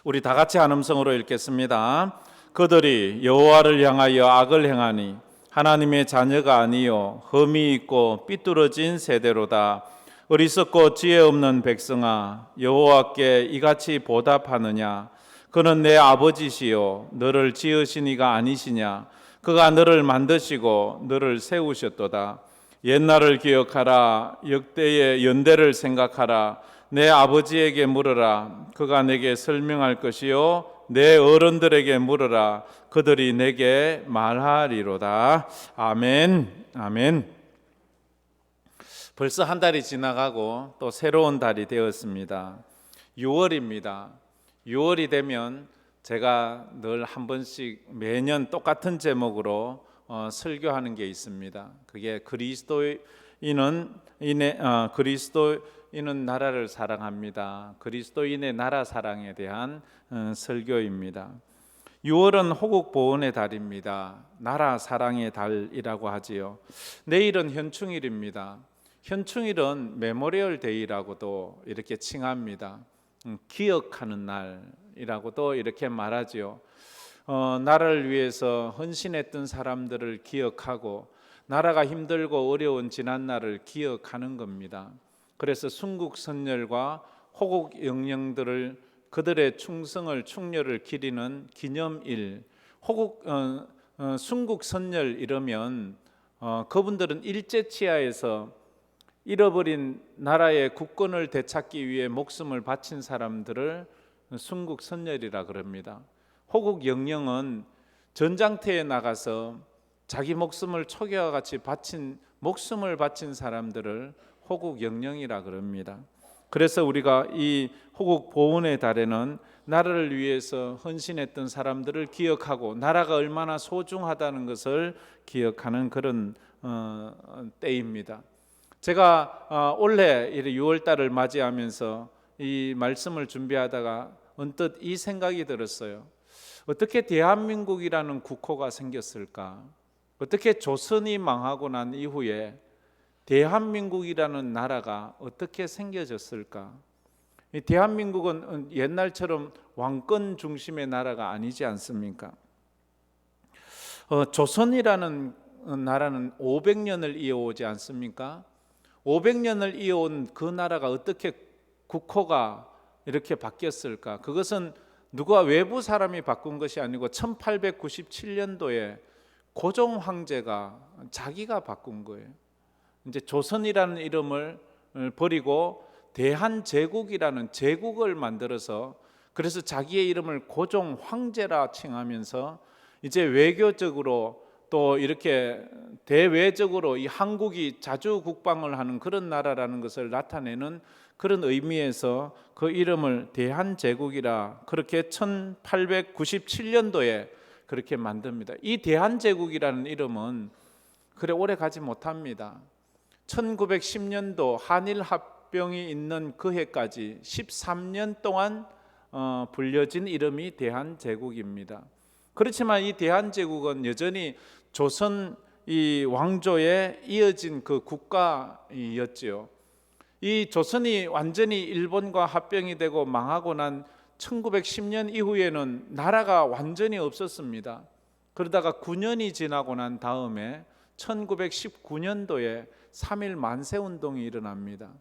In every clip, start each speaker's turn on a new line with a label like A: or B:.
A: 우리 다 같이 한 음성으로 읽겠습니다. 그들이 여호와를 향하여 악을 행하니 하나님의 자녀가 아니요 흠이 있고 삐뚤어진 세대로다. 어리석고 지혜 없는 백성아, 여호와께 이같이 보답하느냐? 그는 내 아버지시요 너를 지으신 이가 아니시냐? 그가 너를 만드시고 너를 세우셨도다. 옛날을 기억하라. 역대의 연대를 생각하라. 내 아버지에게 물으라. 그가 내게 설명할 것이요 내 어른들에게 물으라. 그들이 내게 말하리로다. 아멘. 아멘. 벌써 한 달이 지나가고 또 새로운 달이 되었습니다. 6월입니다. 6월이 되면 제가 늘 한 번씩 매년 똑같은 제목으로 설교하는 게 있습니다. 그게 그리스도인은 나라를 사랑합니다. 그리스도인의 나라 사랑에 대한 설교입니다. 6월은 호국 보훈의 달입니다. 나라 사랑의 달이라고 하지요. 내일은 현충일입니다. 현충일은 메모리얼 데이라고도 이렇게 칭합니다. 기억하는 날이라고도 이렇게 말하지요. 나라를 위해서 헌신했던 사람들을 기억하고 나라가 힘들고 어려운 지난 날을 기억하는 겁니다. 그래서 순국 선열과 호국 영령들을 그들의 충렬을 기리는 기념일, 순국 선열 이러면 그분들은 일제치하에서 잃어버린 나라의 국권을 되찾기 위해 목숨을 바친 사람들을 순국 선열이라 그럽니다. 호국 영령은 전장터에 나가서 자기 목숨을 초기와 같이 목숨을 바친 사람들을 호국 영령이라 그럽니다. 그래서 우리가 이 호국 보훈의 달에는 나라를 위해서 헌신했던 사람들을 기억하고 나라가 얼마나 소중하다는 것을 기억하는 그런 때입니다. 제가 올해 6월 달을 맞이하면서 이 말씀을 준비하다가 언뜻 이 생각이 들었어요. 어떻게 대한민국이라는 국호가 생겼을까? 어떻게 조선이 망하고 난 이후에 대한민국이라는 나라가 어떻게 생겨졌을까? 대한민국은 옛날처럼 왕권 중심의 나라가 아니지 않습니까? 조선이라는 나라는 500년을 이어오지 않습니까? 500년을 이어온 그 나라가 어떻게 국호가 이렇게 바뀌었을까? 그것은 누가 외부 사람이 바꾼 것이 아니고 1897년도에 고종 황제가 자기가 바꾼 거예요. 이제 조선이라는 이름을 버리고 대한제국이라는 제국을 만들어서 그래서 자기의 이름을 고종 황제라 칭하면서 이제 외교적으로 또 이렇게 대외적으로 이 한국이 자주 국방을 하는 그런 나라라는 것을 나타내는 그런 의미에서 그 이름을 대한제국이라 그렇게 1897년도에 그렇게 만듭니다. 이 대한제국이라는 이름은 그래 오래 가지 못합니다. 1910년도 한일합병이 있는 그 해까지 13년 동안 불려진 이름이 대한제국입니다. 그렇지만 이 대한제국은 여전히 조선 이 왕조에 이어진 그 국가였지요. 이 조선이 완전히 일본과 합병이 되고 망하고 난 1910년 이후에는 나라가 완전히 없었습니다. 그러다가 9년이 지나고 난 다음에 1919년도에 3.1 만세운동이 일어납니다.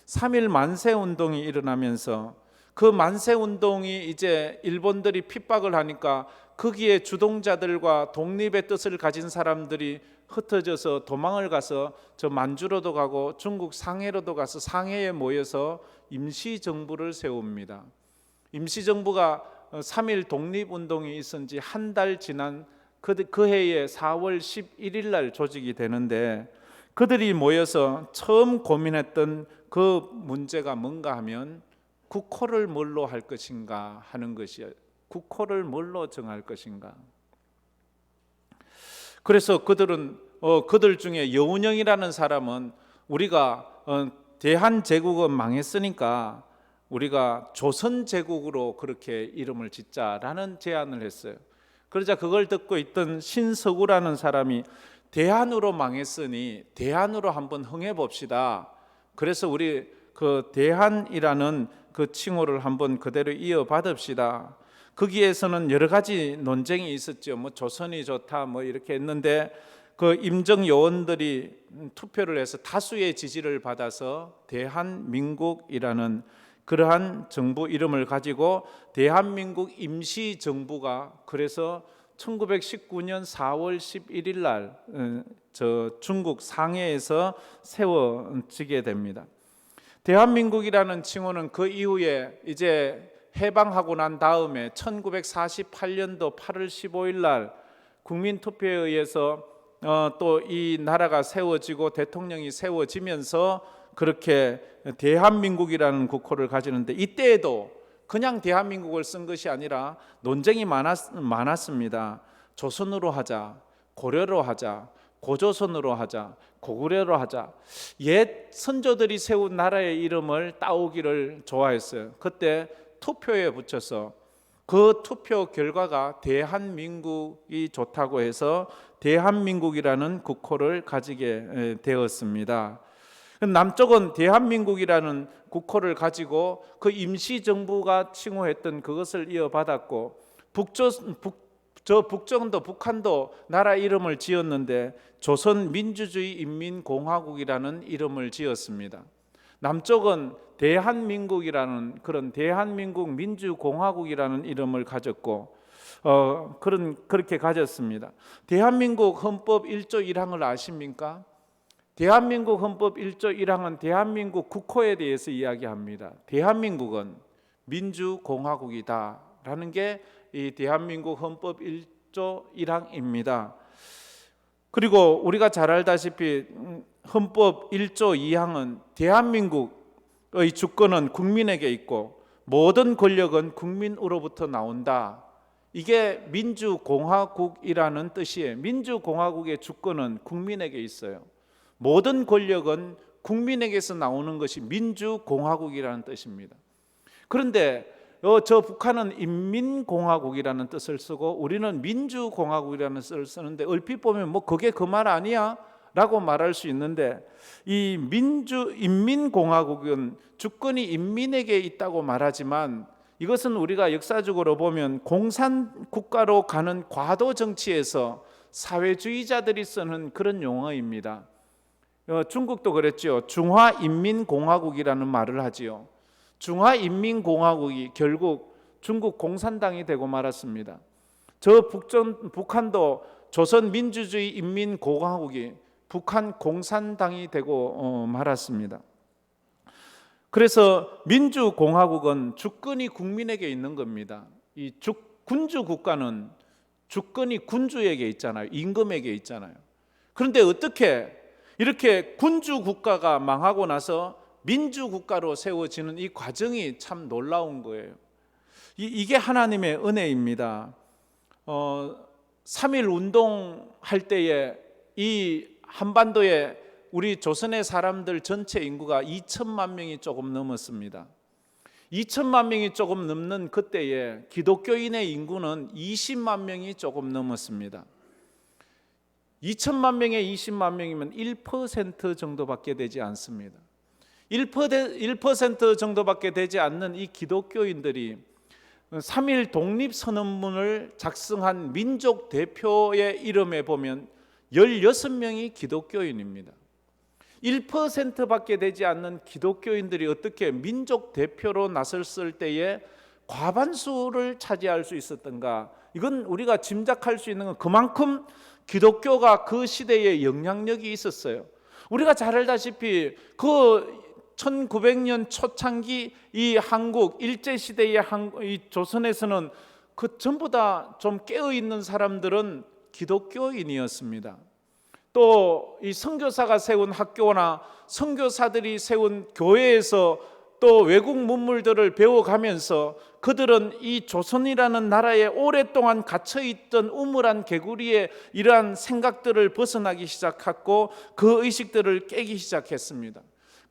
A: 3.1 만세운동이 일어나면서 그 만세운동이 이제 일본들이 핍박을 하니까 거기에 주동자들과 독립의 뜻을 가진 사람들이 흩어져서 도망을 가서 저 만주로도 가고 중국 상해로도 가서 상해에 모여서 임시정부를 세웁니다. 임시정부가 3.1 독립운동이 있은 지 한 달 지난 그 해에 4월 11일 날 조직이 되는데 그들이 모여서 처음 고민했던 그 문제가 뭔가 하면 국호를 뭘로 할 것인가 하는 것이에요. 국호를 뭘로 정할 것인가. 그래서 그들 중에 여운형이라는 사람은 우리가 대한제국은 망했으니까 우리가 조선제국으로 그렇게 이름을 짓자라는 제안을 했어요. 그러자 그걸 듣고 있던 신서구라는 사람이 대한으로 망했으니 대한으로 한번 흥해 봅시다. 그래서 우리 그 대한이라는 그 칭호를 한번 그대로 이어받읍시다. 거기에서는 여러 가지 논쟁이 있었죠. 뭐 조선이 좋다 뭐 이렇게 했는데 그 임정 요원들이 투표를 해서 다수의 지지를 받아서 대한민국이라는 그러한 정부 이름을 가지고 대한민국 임시정부가 그래서 1919년 4월 11일 날 중국 상해에서 세워지게 됩니다. 대한민국이라는 칭호는 그 이후에 이제 해방하고 난 다음에 1948년도 8월 15일 날 국민투표에 의해서 또 이 나라가 세워지고 대통령이 세워지면서 그렇게 대한민국이라는 국호를 가지는데, 이때에도 그냥 대한민국을 쓴 것이 아니라 논쟁이 많았습니다. 조선으로 하자, 고려로 하자, 고조선으로 하자, 고구려로 하자. 옛 선조들이 세운 나라의 이름을 따오기를 좋아했어요. 그때 투표에 붙여서 그 투표 결과가 대한민국이 좋다고 해서 대한민국이라는 국호를 가지게 되었습니다. 남쪽은 대한민국이라는 국호를 가지고 그 임시정부가 칭호했던 그것을 이어받았고, 북쪽도 북한도 나라 이름을 지었는데 조선민주주의인민공화국이라는 이름을 지었습니다. 남쪽은 대한민국이라는 그런 대한민국 민주공화국이라는 이름을 가졌고 그렇게 가졌습니다. 대한민국 헌법 1조 1항을 아십니까? 대한민국 헌법 1조 1항은 대한민국 국호에 대해서 이야기합니다. 대한민국은 민주공화국이다라는 게 이 대한민국 헌법 1조 1항입니다. 그리고 우리가 잘 알다시피 헌법 1조 2항은 대한민국의 주권은 국민에게 있고 모든 권력은 국민으로부터 나온다. 이게 민주공화국이라는 뜻이에요. 민주공화국의 주권은 국민에게 있어요. 모든 권력은 국민에게서 나오는 것이 민주공화국이라는 뜻입니다. 그런데 저 북한은 인민공화국이라는 뜻을 쓰고 우리는 민주공화국이라는 뜻을 쓰는데, 얼핏 보면 뭐 그게 그 말 아니야? 라고 말할 수 있는데, 이 인민공화국은 주권이 인민에게 있다고 말하지만 이것은 우리가 역사적으로 보면 공산국가로 가는 과도 정치에서 사회주의자들이 쓰는 그런 용어입니다. 중국도 그랬죠. 중화인민공화국이라는 말을 하지요. 중화인민공화국이 결국 중국 공산당이 되고 말았습니다. 북한도 조선민주주의인민공화국이 북한 공산당이 되고 말았습니다. 그래서 민주공화국은 주권이 국민에게 있는 겁니다. 이 군주국가는 주권이 군주에게 있잖아요. 임금에게 있잖아요. 그런데 어떻게 이렇게 군주국가가 망하고 나서 민주국가로 세워지는 이 과정이 참 놀라운 거예요. 이게 하나님의 은혜입니다. 3.1 운동할 때에 이 한반도에 우리 조선의 사람들 전체 인구가 2천만 명이 조금 넘었습니다. 2천만 명이 조금 넘는 그때에 기독교인의 인구는 20만 명이 조금 넘었습니다. 2천만 명에 20만 명이면 1% 정도밖에 되지 않습니다. 1% 정도밖에 되지 않는 이 기독교인들이 3.1 독립선언문을 작성한 민족 대표의 이름에 보면 16명이 기독교인입니다. 1%밖에 되지 않는 기독교인들이 어떻게 민족 대표로 나섰을 때에 과반수를 차지할 수 있었던가? 이건 우리가 짐작할 수 있는 건 그만큼 기독교가 그 시대에 영향력이 있었어요. 우리가 잘 알다시피 그 1900년 초창기 이 한국 일제시대의 이 조선에서는 그 전부 다 좀 깨어있는 사람들은 기독교인이었습니다. 또 이 선교사가 세운 학교나 선교사들이 세운 교회에서 또 외국 문물들을 배워가면서 그들은 이 조선이라는 나라에 오랫동안 갇혀있던 우물한 개구리의 이러한 생각들을 벗어나기 시작했고 그 의식들을 깨기 시작했습니다.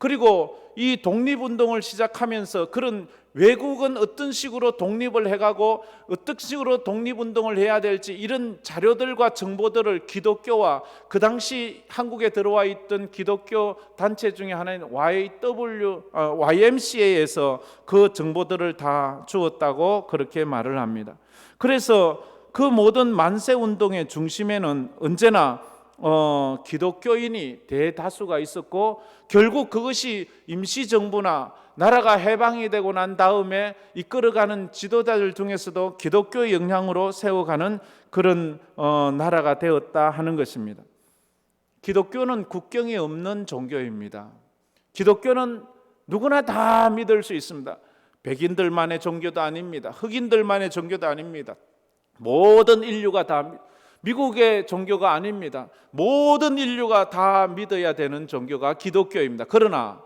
A: 그리고 이 독립운동을 시작하면서 그런 외국은 어떤 식으로 독립을 해가고 어떤 식으로 독립운동을 해야 될지 이런 자료들과 정보들을 기독교와 그 당시 한국에 들어와 있던 기독교 단체 중에 하나인 YMCA에서 그 정보들을 다 주었다고 그렇게 말을 합니다. 그래서 그 모든 만세운동의 중심에는 언제나 기독교인이 대다수가 있었고, 결국 그것이 임시정부나 나라가 해방이 되고 난 다음에 이끌어가는 지도자들 중에서도 기독교의 영향으로 세워가는 그런 나라가 되었다 하는 것입니다. 기독교는 국경이 없는 종교입니다. 기독교는 누구나 다 믿을 수 있습니다. 백인들만의 종교도 아닙니다. 흑인들만의 종교도 아닙니다. 모든 인류가 다, 미국의 종교가 아닙니다. 모든 인류가 다 믿어야 되는 종교가 기독교입니다. 그러나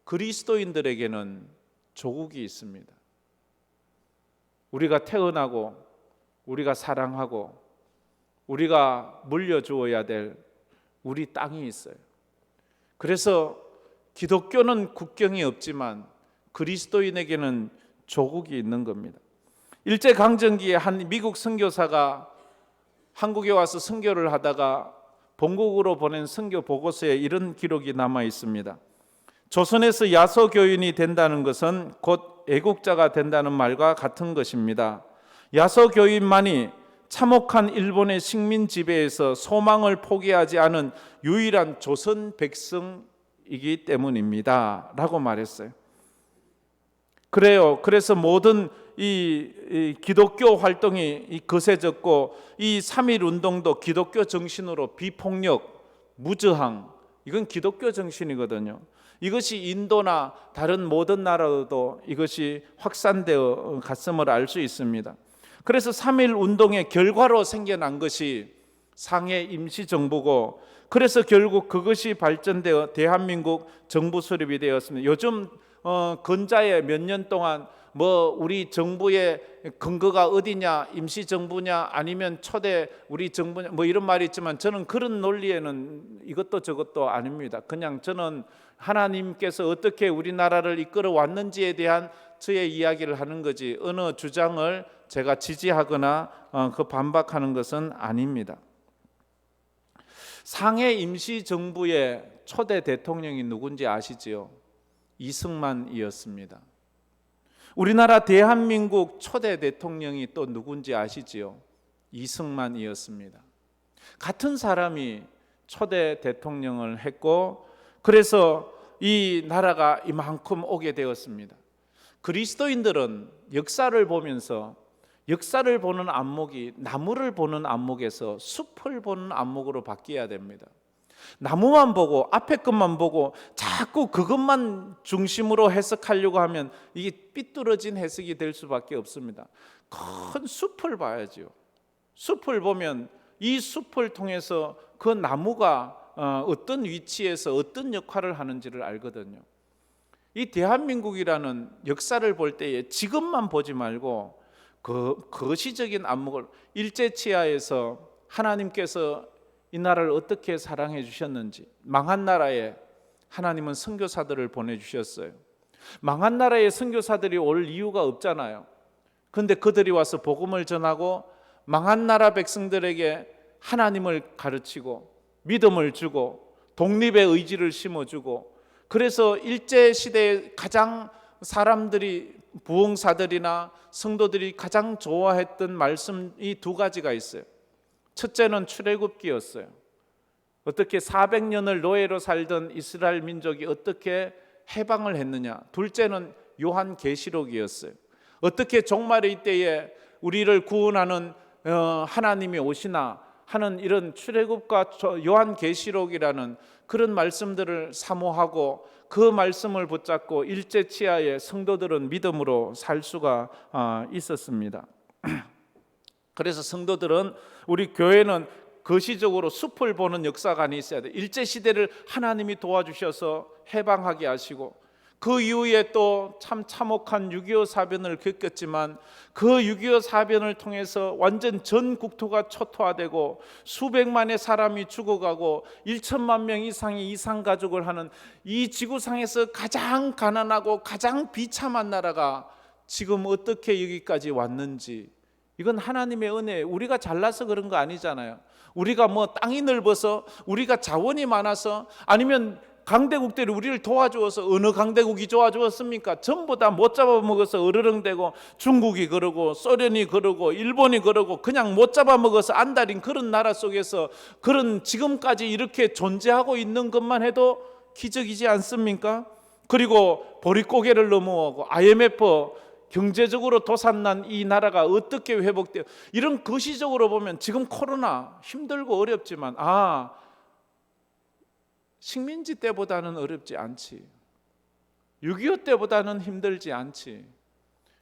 A: 그리스도인들에게는 조국이 있습니다. 우리가 태어나고 우리가 사랑하고 우리가 물려주어야 될 우리 땅이 있어요. 그래서 기독교는 국경이 없지만 그리스도인에게는 조국이 있는 겁니다. 일제강점기에 한 미국 선교사가 한국에 와서 선교를 하다가 본국으로 보낸 선교 보고서에 이런 기록이 남아 있습니다. 조선에서 야소교인이 된다는 것은 곧 애국자가 된다는 말과 같은 것입니다. 야소교인만이 참혹한 일본의 식민 지배에서 소망을 포기하지 않은 유일한 조선 백성이기 때문입니다 라고 말했어요. 그래요. 그래서 모든 이 기독교 활동이 거세졌고, 이 3.1 운동도 기독교 정신으로 비폭력, 무저항, 이건 기독교 정신이거든요. 이것이 인도나 다른 모든 나라도 이것이 확산되어 갔음을 알 수 있습니다. 그래서 3.1 운동의 결과로 생겨난 것이 상해 임시정부고, 그래서 결국 그것이 발전되어 대한민국 정부 수립이 되었습니다. 요즘 근자에 몇 년 동안 우리 정부의 근거가 어디냐, 임시정부냐 아니면 초대 우리 정부냐 이런 말이 있지만, 저는 그런 논리에는 이것도 저것도 아닙니다. 그냥 저는 하나님께서 어떻게 우리나라를 이끌어 왔는지에 대한 저의 이야기를 하는 거지, 어느 주장을 제가 지지하거나 그 반박하는 것은 아닙니다. 상해 임시정부의 초대 대통령이 누군지 아시지요? 이승만이었습니다. 우리나라 대한민국 초대 대통령이 또 누군지 아시지요? 이승만이었습니다. 같은 사람이 초대 대통령을 했고, 그래서 이 나라가 이만큼 오게 되었습니다. 그리스도인들은 역사를 보면서, 역사를 보는 안목이 나무를 보는 안목에서 숲을 보는 안목으로 바뀌어야 됩니다. 나무만 보고 앞에 것만 보고 자꾸 그것만 중심으로 해석하려고 하면 이게 삐뚤어진 해석이 될 수밖에 없습니다. 큰 숲을 봐야죠. 숲을 보면 이 숲을 통해서 그 나무가 어떤 위치에서 어떤 역할을 하는지를 알거든요. 이 대한민국이라는 역사를 볼 때에 지금만 보지 말고 그 거시적인 안목을, 일제치하에서 하나님께서 이 나라를 어떻게 사랑해 주셨는지, 망한 나라에 하나님은 선교사들을 보내주셨어요. 망한 나라에 선교사들이 올 이유가 없잖아요. 그런데 그들이 와서 복음을 전하고 망한 나라 백성들에게 하나님을 가르치고 믿음을 주고 독립의 의지를 심어주고, 그래서 일제시대에 가장 사람들이, 부흥사들이나 성도들이 가장 좋아했던 말씀이 두 가지가 있어요. 첫째는 출애굽기였어요. 어떻게 400년을 노예로 살던 이스라엘 민족이 어떻게 해방을 했느냐. 둘째는 요한계시록이었어요. 어떻게 종말의 때에 우리를 구원하는 하나님이 오시나 하는 이런 출애굽과 요한계시록이라는 그런 말씀들을 사모하고 그 말씀을 붙잡고 일제치하의 성도들은 믿음으로 살 수가 있었습니다. 그래서 성도들은, 우리 교회는 거시적으로 숲을 보는 역사관이 있어야 돼요. 일제시대를 하나님이 도와주셔서 해방하게 하시고, 그 이후에 또 참 참혹한 6.25 사변을 겪었지만 그 6.25 사변을 통해서 완전 전 국토가 초토화되고 수백만의 사람이 죽어가고 1천만 명 이상이 이산 가족을 하는 이 지구상에서 가장 가난하고 가장 비참한 나라가 지금 어떻게 여기까지 왔는지, 이건 하나님의 은혜예요. 우리가 잘나서 그런 거 아니잖아요. 우리가 뭐 땅이 넓어서, 우리가 자원이 많아서, 아니면 강대국들이 우리를 도와주어서. 어느 강대국이 도와주었습니까? 전부 다 못 잡아먹어서 으르렁대고, 중국이 그러고 소련이 그러고 일본이 그러고 그냥 못 잡아먹어서 안달인 그런 나라 속에서 그런 지금까지 이렇게 존재하고 있는 것만 해도 기적이지 않습니까? 그리고 보릿고개를 넘어오고 IMF 경제적으로 도산난 이 나라가 어떻게 회복돼요? 이런 거시적으로 보면 지금 코로나 힘들고 어렵지만 식민지 때보다는 어렵지 않지, 6.25 때보다는 힘들지 않지.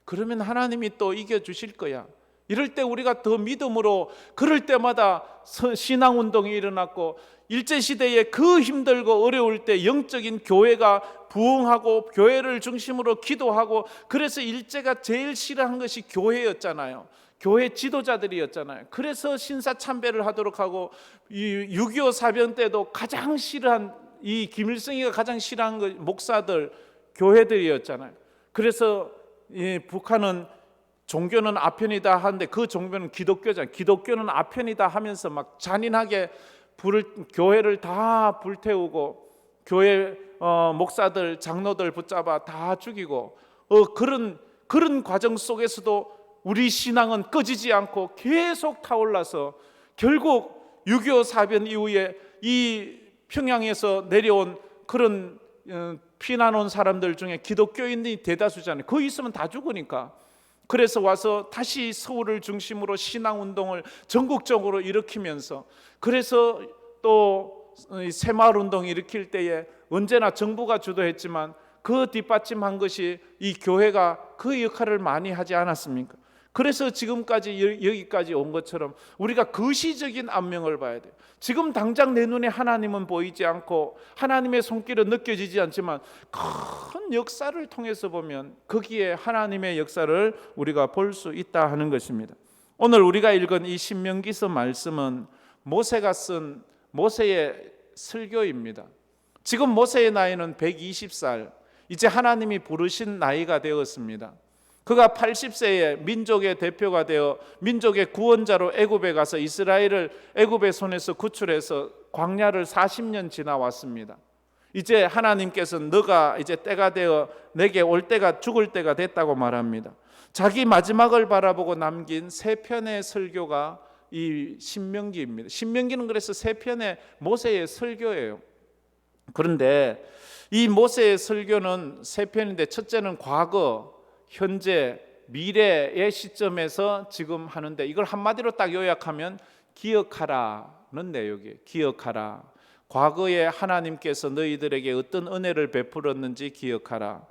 A: 그러면 하나님이 또 이겨주실 거야. 이럴 때 우리가 더 믿음으로, 그럴 때마다 신앙운동이 일어났고, 일제시대에 그 힘들고 어려울 때 영적인 교회가 부흥하고 교회를 중심으로 기도하고, 그래서 일제가 제일 싫어한 것이 교회였잖아요. 교회 지도자들이었잖아요. 그래서 신사참배를 하도록 하고, 이 6.25 사변 때도 가장 싫어한, 이 김일성이가 가장 싫어한 것 목사들, 교회들이었잖아요. 그래서 이 북한은 종교는 아편이다 하는데 그 종교는 기독교잖아요. 기독교는 아편이다 하면서 막 잔인하게 교회를 다 불태우고 교회 목사들, 장로들 붙잡아 다 죽이고, 그런 과정 속에서도 우리 신앙은 꺼지지 않고 계속 타올라서 결국 6.25 사변 이후에 이 평양에서 내려온 그런 피난 온 사람들 중에 기독교인이 대다수잖아요. 거기 있으면 다 죽으니까. 그래서 와서 다시 서울을 중심으로 신앙운동을 전국적으로 일으키면서, 그래서 또 새마을운동 일으킬 때에 언제나 정부가 주도했지만 그 뒷받침한 것이 이 교회가 그 역할을 많이 하지 않았습니까? 그래서 지금까지 여기까지 온 것처럼 우리가 거시적인 안명을 봐야 돼요. 지금 당장 내 눈에 하나님은 보이지 않고 하나님의 손길은 느껴지지 않지만 큰 역사를 통해서 보면 거기에 하나님의 역사를 우리가 볼 수 있다 하는 것입니다. 오늘 우리가 읽은 이 신명기서 말씀은 모세가 쓴 모세의 설교입니다. 지금 모세의 나이는 120살, 이제 하나님이 부르신 나이가 되었습니다. 그가 80세에 민족의 대표가 되어 민족의 구원자로 애굽에 가서 이스라엘을 애굽의 손에서 구출해서 광야를 40년 지나왔습니다. 이제 하나님께서 너가 이제 때가 되어 내게 올 때가, 죽을 때가 됐다고 말합니다. 자기 마지막을 바라보고 남긴 세 편의 설교가 이 신명기입니다. 신명기는 그래서 세 편의 모세의 설교예요. 그런데 이 모세의 설교는 세 편인데, 첫째는 과거, 현재, 미래의 시점에서 지금 하는데, 이걸 한마디로 딱 요약하면 기억하라는 내용이에요. 기억하라. 과거에 하나님께서 너희들에게 어떤 은혜를 베풀었는지 기억하라.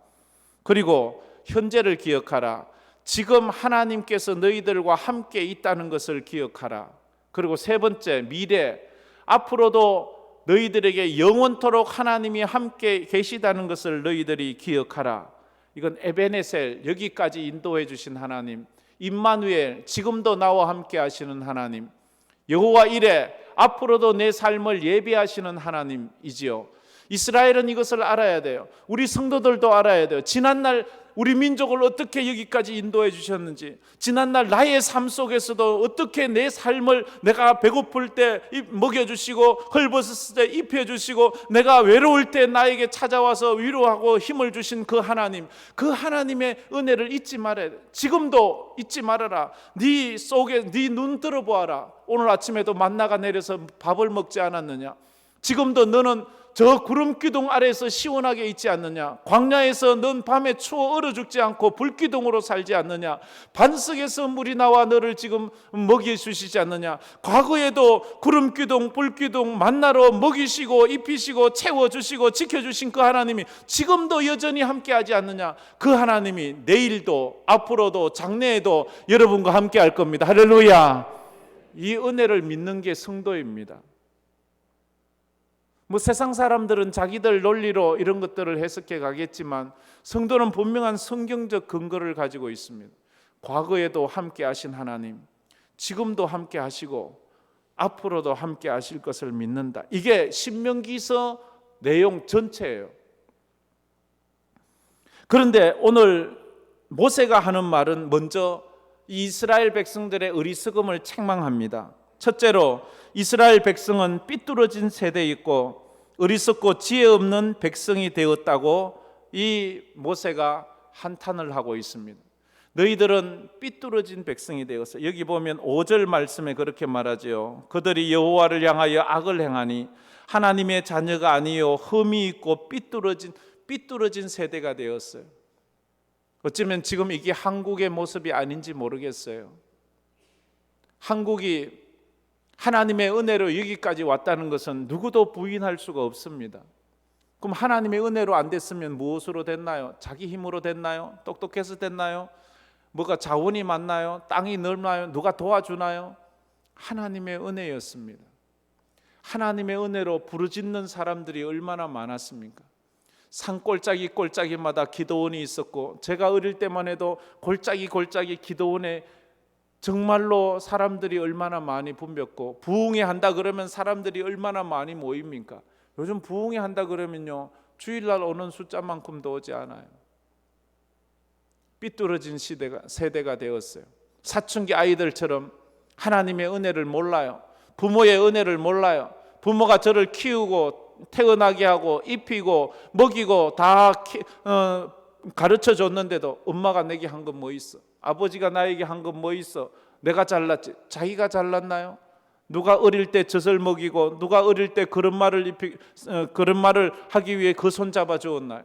A: 그리고 현재를 기억하라. 지금 하나님께서 너희들과 함께 있다는 것을 기억하라. 그리고 세 번째, 미래, 앞으로도 너희들에게 영원토록 하나님이 함께 계시다는 것을 너희들이 기억하라. 이건 에베네셀, 여기까지 인도해 주신 하나님, 임마누엘, 지금도 나와 함께 하시는 하나님, 여호와 이레, 앞으로도 내 삶을 예비하시는 하나님이지요. 이스라엘은 이것을 알아야 돼요. 우리 성도들도 알아야 돼요. 지난날 우리 민족을 어떻게 여기까지 인도해 주셨는지, 지난날 나의 삶 속에서도 어떻게 내 삶을, 내가 배고플 때 먹여주시고 헐벗었을 때 입혀주시고 내가 외로울 때 나에게 찾아와서 위로하고 힘을 주신 그 하나님, 그 하나님의 은혜를 잊지 말아야 돼. 지금도 잊지 말아라. 네 속에 네 눈 들어보아라. 오늘 아침에도 만나가 내려서 밥을 먹지 않았느냐? 지금도 너는 저 구름기둥 아래에서 시원하게 있지 않느냐? 광야에서 넌 밤에 추워 얼어 죽지 않고 불기둥으로 살지 않느냐? 반석에서 물이 나와 너를 지금 먹여주시지 않느냐? 과거에도 구름기둥, 불기둥, 만나로 먹이시고 입히시고 채워주시고 지켜주신 그 하나님이 지금도 여전히 함께하지 않느냐? 그 하나님이 내일도 앞으로도 장래에도 여러분과 함께할 겁니다. 할렐루야! 이 은혜를 믿는 게 성도입니다. 뭐 세상 사람들은 자기들 논리로 이런 것들을 해석해 가겠지만 성도는 분명한 성경적 근거를 가지고 있습니다. 과거에도 함께 하신 하나님, 지금도 함께 하시고 앞으로도 함께 하실 것을 믿는다. 이게 신명기서 내용 전체예요. 그런데 오늘 모세가 하는 말은 먼저 이스라엘 백성들의 어리석음을 책망합니다. 첫째로 이스라엘 백성은 삐뚤어진 세대에 있고 어리석고 지혜 없는 백성이 되었다고 이 모세가 한탄을 하고 있습니다. 너희들은 삐뚤어진 백성이 되었어. 여기 보면 5절 말씀에 그렇게 말하죠. 그들이 여호와를 향하여 악을 행하니 하나님의 자녀가 아니요 흠이 있고 삐뚤어진 세대가 되었어요. 어쩌면 지금 이게 한국의 모습이 아닌지 모르겠어요. 한국이 하나님의 은혜로 여기까지 왔다는 것은 누구도 부인할 수가 없습니다. 그럼 하나님의 은혜로 안 됐으면 무엇으로 됐나요? 자기 힘으로 됐나요? 똑똑해서 됐나요? 뭐가 자원이 많나요? 땅이 넓나요? 누가 도와주나요? 하나님의 은혜였습니다. 하나님의 은혜로 부르짖는 사람들이 얼마나 많았습니까? 산 골짜기마다 기도원이 있었고, 제가 어릴 때만 해도 골짜기 기도원에 정말로 사람들이 얼마나 많이 붐볐고, 부흥회 한다 그러면 사람들이 얼마나 많이 모입니까? 요즘 부흥회 한다 그러면요, 주일날 오는 숫자만큼도 오지 않아요. 삐뚤어진 세대가 되었어요. 사춘기 아이들처럼 하나님의 은혜를 몰라요. 부모의 은혜를 몰라요. 부모가 저를 키우고 태어나게 하고 입히고 먹이고 다 가르쳐 줬는데도 엄마가 내게 한 건 뭐 있어? 아버지가 나에게 한 건 뭐 있어? 내가 잘났지. 자기가 잘났나요? 누가 어릴 때 젖을 먹이고 누가 어릴 때 그런 말을 하기 위해 그 손 잡아 주었나요?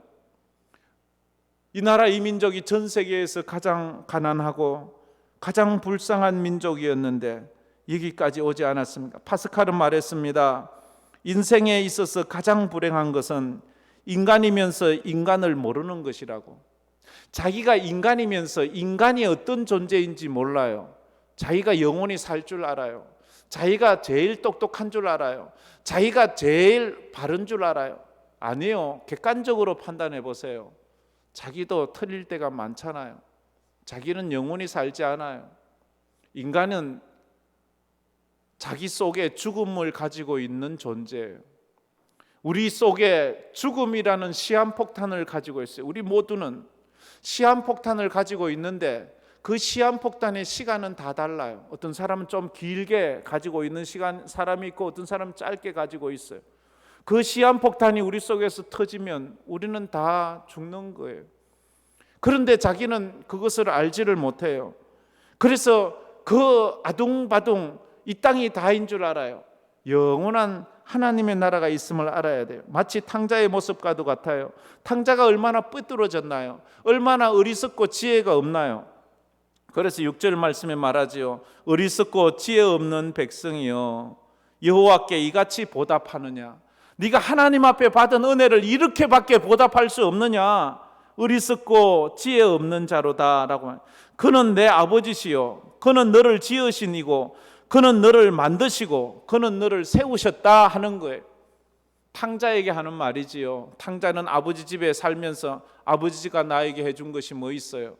A: 이 나라 이 민족이 전 세계에서 가장 가난하고 가장 불쌍한 민족이었는데 여기까지 오지 않았습니까? 파스칼은 말했습니다. 인생에 있어서 가장 불행한 것은 인간이면서 인간을 모르는 것이라고. 자기가 인간이면서 인간이 어떤 존재인지 몰라요. 자기가 영원히 살 줄 알아요. 자기가 제일 똑똑한 줄 알아요. 자기가 제일 바른 줄 알아요. 아니요. 객관적으로 판단해 보세요. 자기도 틀릴 때가 많잖아요. 자기는 영원히 살지 않아요. 인간은 자기 속에 죽음을 가지고 있는 존재예요. 우리 속에 죽음이라는 시한폭탄을 가지고 있어요. 우리 모두는 시한폭탄을 가지고 있는데 그 시한폭탄의 시간은 다 달라요. 어떤 사람은 좀 길게 가지고 있는 사람이 있고 어떤 사람은 짧게 가지고 있어요. 그 시한폭탄이 우리 속에서 터지면 우리는 다 죽는 거예요. 그런데 자기는 그것을 알지를 못해요. 그래서 그 아둥바둥 이 땅이 다인 줄 알아요. 영원한 하나님의 나라가 있음을 알아야 돼요. 마치 탕자의 모습과도 같아요. 탕자가 얼마나 삐뚤어졌나요? 얼마나 어리석고 지혜가 없나요? 그래서 6절 말씀에 말하지요. 어리석고 지혜 없는 백성이여 여호와께 이같이 보답하느냐? 네가 하나님 앞에 받은 은혜를 이렇게밖에 보답할 수 없느냐? 어리석고 지혜 없는 자로다라고. 그는 내 아버지시요 그는 너를 지으신 이고 그는 너를 만드시고 그는 너를 세우셨다 하는 거예요. 탕자에게 하는 말이지요. 탕자는 아버지 집에 살면서 아버지가 나에게 해준 것이 뭐 있어요?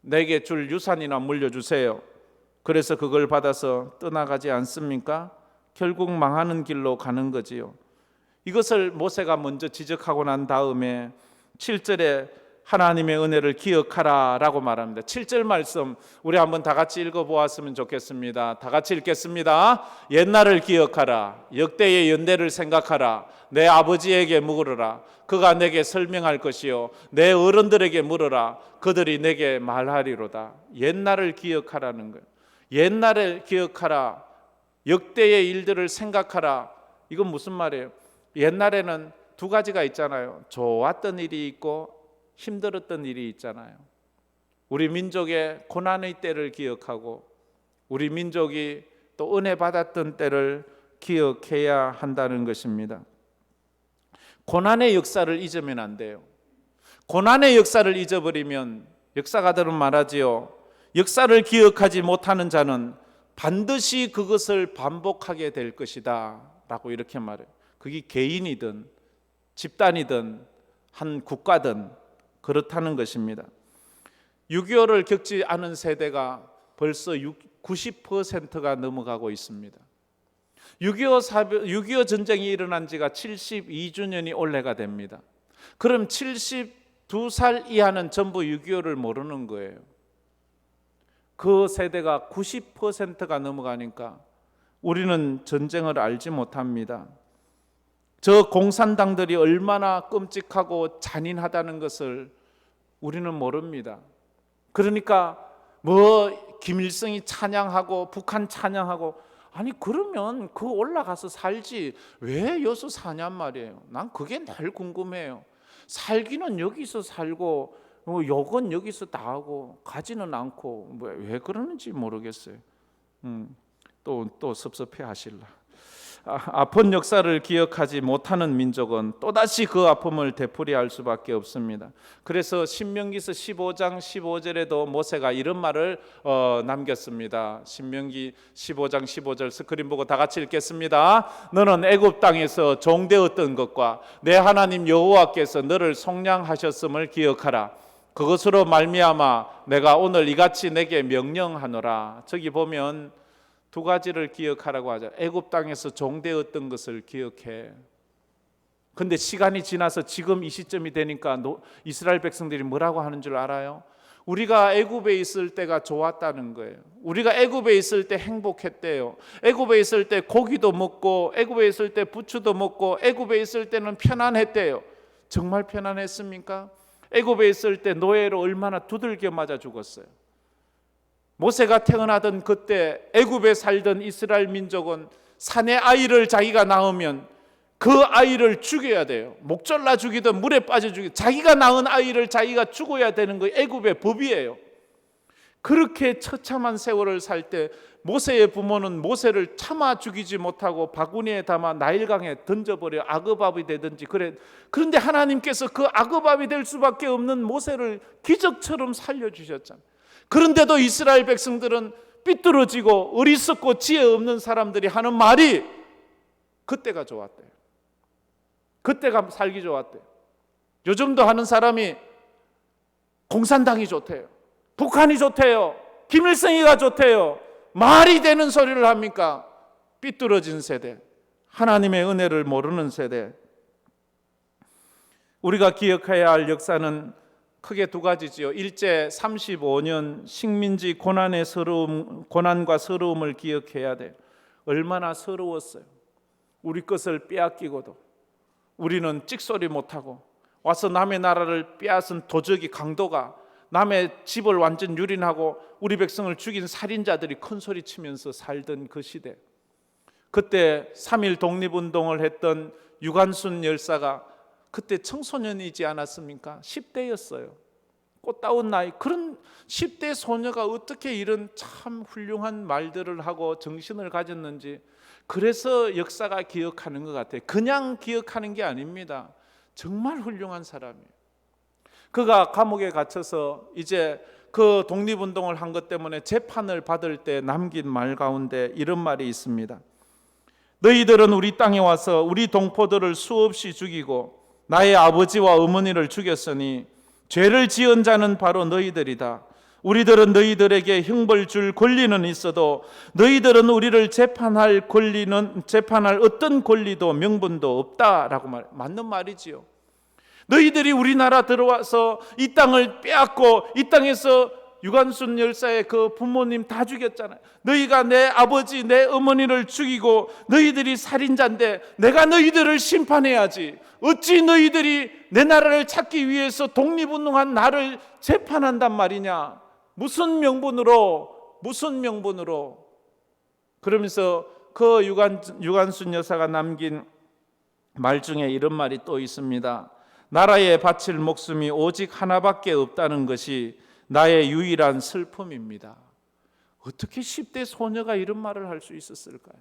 A: 내게 줄 유산이나 물려주세요. 그래서 그걸 받아서 떠나가지 않습니까? 결국 망하는 길로 가는 거지요. 이것을 모세가 먼저 지적하고 난 다음에 7절에 하나님의 은혜를 기억하라 라고 말합니다. 7절 말씀 우리 한번 다 같이 읽어보았으면 좋겠습니다. 다 같이 읽겠습니다. 옛날을 기억하라. 역대의 연대를 생각하라. 내 아버지에게 물으라. 그가 내게 설명할 것이요 내 어른들에게 물으라. 그들이 내게 말하리로다. 옛날을 기억하라는 거예요. 옛날을 기억하라. 역대의 일들을 생각하라. 이건 무슨 말이에요? 옛날에는 두 가지가 있잖아요. 좋았던 일이 있고 힘들었던 일이 있잖아요. 우리 민족의 고난의 때를 기억하고 우리 민족이 또 은혜 받았던 때를 기억해야 한다는 것입니다. 고난의 역사를 잊으면 안 돼요. 고난의 역사를 잊어버리면 역사가들은 말하지요. 역사를 기억하지 못하는 자는 반드시 그것을 반복하게 될 것이다 라고 이렇게 말해요. 그게 개인이든 집단이든 한 국가든 그렇다는 것입니다. 6.25를 겪지 않은 세대가 벌써 90%가 넘어가고 있습니다. 6.25 전쟁이 일어난 지가 72주년이 올해가 됩니다. 그럼 72살 이하는 전부 6.25를 모르는 거예요. 그 세대가 90%가 넘어가니까 우리는 전쟁을 알지 못합니다. 저 공산당들이 얼마나 끔찍하고 잔인하다는 것을 우리는 모릅니다. 그러니까 김일성이 찬양하고 북한 찬양하고, 아니 그러면 그 올라가서 살지 왜 여기서 사냔 말이에요. 난 그게 늘 궁금해요. 살기는 여기서 살고 욕은 여기서 다 하고 가지는 않고 왜 그러는지 모르겠어요. 또 섭섭해 하실라. 아픈 역사를 기억하지 못하는 민족은 또다시 그 아픔을 되풀이할 수밖에 없습니다. 그래서 신명기서 15장 15절에도 모세가 이런 말을 남겼습니다. 신명기 15장 15절 스크린 보고 다 같이 읽겠습니다. 너는 애굽 땅에서 종되었던 것과 내 하나님 여호와께서 너를 속량하셨음을 기억하라. 그것으로 말미암아 내가 오늘 이같이 내게 명령하노라. 저기 보면 두 가지를 기억하라고 하죠. 애굽 땅에서 종되었던 것을 기억해. 근데 시간이 지나서 지금 이 시점이 되니까 이스라엘 백성들이 뭐라고 하는 줄 알아요? 우리가 애굽에 있을 때가 좋았다는 거예요. 우리가 애굽에 있을 때 행복했대요. 애굽에 있을 때 고기도 먹고 애굽에 있을 때 부추도 먹고 애굽에 있을 때는 편안했대요. 정말 편안했습니까? 애굽에 있을 때 노예로 얼마나 두들겨 맞아 죽었어요. 모세가 태어나던 그때 애굽에 살던 이스라엘 민족은 산의 아이를 자기가 낳으면 그 아이를 죽여야 돼요. 목 잘라 죽이든 물에 빠져 죽이든 자기가 낳은 아이를 자기가 죽어야 되는 거 애굽의 법이에요. 그렇게 처참한 세월을 살 때 모세의 부모는 모세를 참아 죽이지 못하고 바구니에 담아 나일강에 던져버려 악어밥이 되든지 그래. 그런데 하나님께서 그 악어밥이 될 수밖에 없는 모세를 기적처럼 살려주셨잖아요. 그런데도 이스라엘 백성들은 삐뚤어지고 어리석고 지혜 없는 사람들이 하는 말이 그때가 좋았대요. 그때가 살기 좋았대요. 요즘도 하는 사람이 공산당이 좋대요. 북한이 좋대요. 김일성이가 좋대요. 말이 되는 소리를 합니까? 삐뚤어진 세대, 하나님의 은혜를 모르는 세대. 우리가 기억해야 할 역사는 크게 두 가지지요. 일제 35년 식민지 고난과 서러움을 기억해야 돼요. 얼마나 서러웠어요. 우리 것을 빼앗기고도 우리는 찍소리 못하고 와서 남의 나라를 빼앗은 도적이 강도가 남의 집을 완전 유린하고 우리 백성을 죽인 살인자들이 큰 소리 치면서 살던 그 시대. 그때 3.1 독립운동을 했던 유관순 열사가 그때 청소년이지 않았습니까? 10대였어요. 꽃다운 나이. 그런 10대 소녀가 어떻게 이런 참 훌륭한 말들을 하고 정신을 가졌는지, 그래서 역사가 기억하는 것 같아요. 그냥 기억하는 게 아닙니다. 정말 훌륭한 사람이에요. 그가 감옥에 갇혀서 이제 그 독립운동을 한 것 때문에 재판을 받을 때 남긴 말 가운데 이런 말이 있습니다. 너희들은 우리 땅에 와서 우리 동포들을 수없이 죽이고 나의 아버지와 어머니를 죽였으니 죄를 지은 자는 바로 너희들이다. 우리들은 너희들에게 형벌 줄 권리는 있어도 너희들은 우리를 재판할 어떤 권리도 명분도 없다라고 맞는 말이지요. 너희들이 우리나라 들어와서 이 땅을 빼앗고 이 땅에서 유관순 열사의 그 부모님 다 죽였잖아요. 너희가 내 아버지 내 어머니를 죽이고 너희들이 살인자인데 내가 너희들을 심판해야지. 어찌 너희들이 내 나라를 찾기 위해서 독립운동한 나를 재판한단 말이냐. 무슨 명분으로 그러면서 그 유관순 여사가 남긴 말 중에 이런 말이 또 있습니다. 나라에 바칠 목숨이 오직 하나밖에 없다는 것이 나의 유일한 슬픔입니다. 어떻게 10대 소녀가 이런 말을 할 수 있었을까요?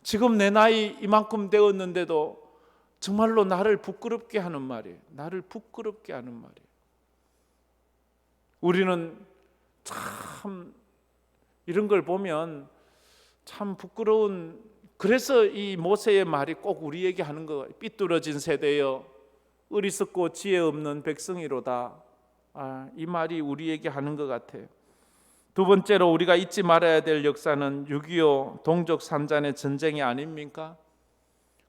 A: 지금 내 나이 이만큼 되었는데도 정말로 나를 부끄럽게 하는 말이에요. 나를 부끄럽게 하는 말이에요. 우리는 참 이런 걸 보면 참 부끄러운 그래서 이 모세의 말이 꼭 우리에게 하는 거예요. 삐뚤어진 세대여 어리석고 지혜 없는 백성이로다. 이 말이 우리에게 하는 것 같아요. 두 번째로 우리가 잊지 말아야 될 역사는 6.25 동족 산잔의 전쟁이 아닙니까?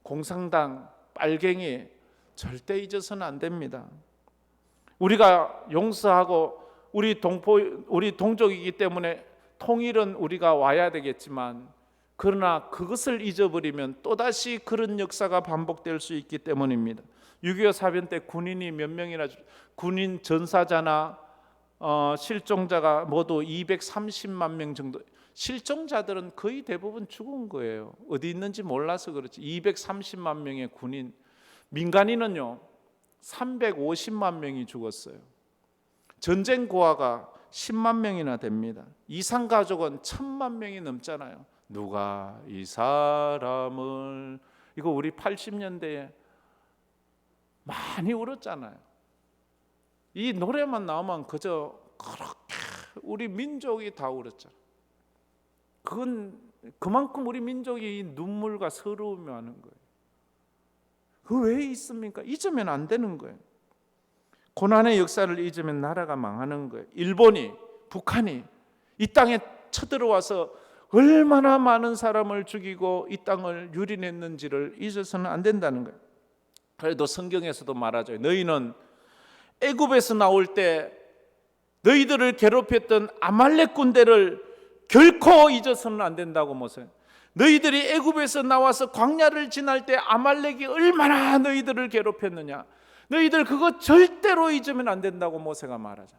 A: 공산당, 빨갱이 절대 잊어서는 안 됩니다. 우리가 용서하고 우리 동족이기 때문에 통일은 우리가 와야 되겠지만, 그러나 그것을 잊어버리면 또다시 그런 역사가 반복될 수 있기 때문입니다. 6.25 사변 때 군인이 몇 명이나, 군인 전사자나 실종자가 모두 230만 명 정도. 실종자들은 거의 대부분 죽은 거예요. 어디 있는지 몰라서 그렇지. 230만 명의 군인, 민간인은요 350만 명이 죽었어요. 전쟁 고아가 10만 명이나 됩니다. 이산 가족은 1000만 명이 넘잖아요. 누가 이 사람을, 이거 우리 80년대에 많이 울었잖아요. 이 노래만 나오면 그저 그렇게 우리 민족이 다 울었잖아요. 그건 그만큼 우리 민족이 눈물과 서러움이 많은 거예요. 그 왜 있습니까? 잊으면 안 되는 거예요. 고난의 역사를 잊으면 나라가 망하는 거예요. 일본이, 북한이 이 땅에 쳐들어와서 얼마나 많은 사람을 죽이고 이 땅을 유린했는지를 잊어서는 안 된다는 거예요. 그래도 성경에서도 말하죠. 너희는 애굽에서 나올 때 너희들을 괴롭혔던 아말렉 군대를 결코 잊어서는 안 된다고. 모세, 너희들이 애굽에서 나와서 광야를 지날 때 아말렉이 얼마나 너희들을 괴롭혔느냐, 너희들 그거 절대로 잊으면 안 된다고 모세가 말하자.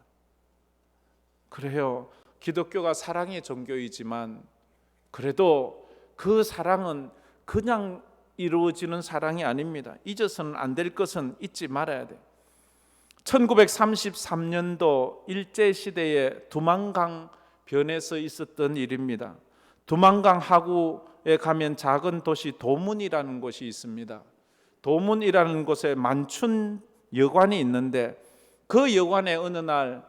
A: 그래요. 기독교가 사랑의 종교이지만 그래도 그 사랑은 그냥 이루어지는 사랑이 아닙니다. 잊어서는 안 될 것은 잊지 말아야 돼요. 1933년도 일제시대에 두만강 변에서 있었던 일입니다. 두만강 하구에 가면 작은 도시 도문이라는 곳이 있습니다. 도문이라는 곳에 만춘 여관이 있는데, 그 여관에 어느 날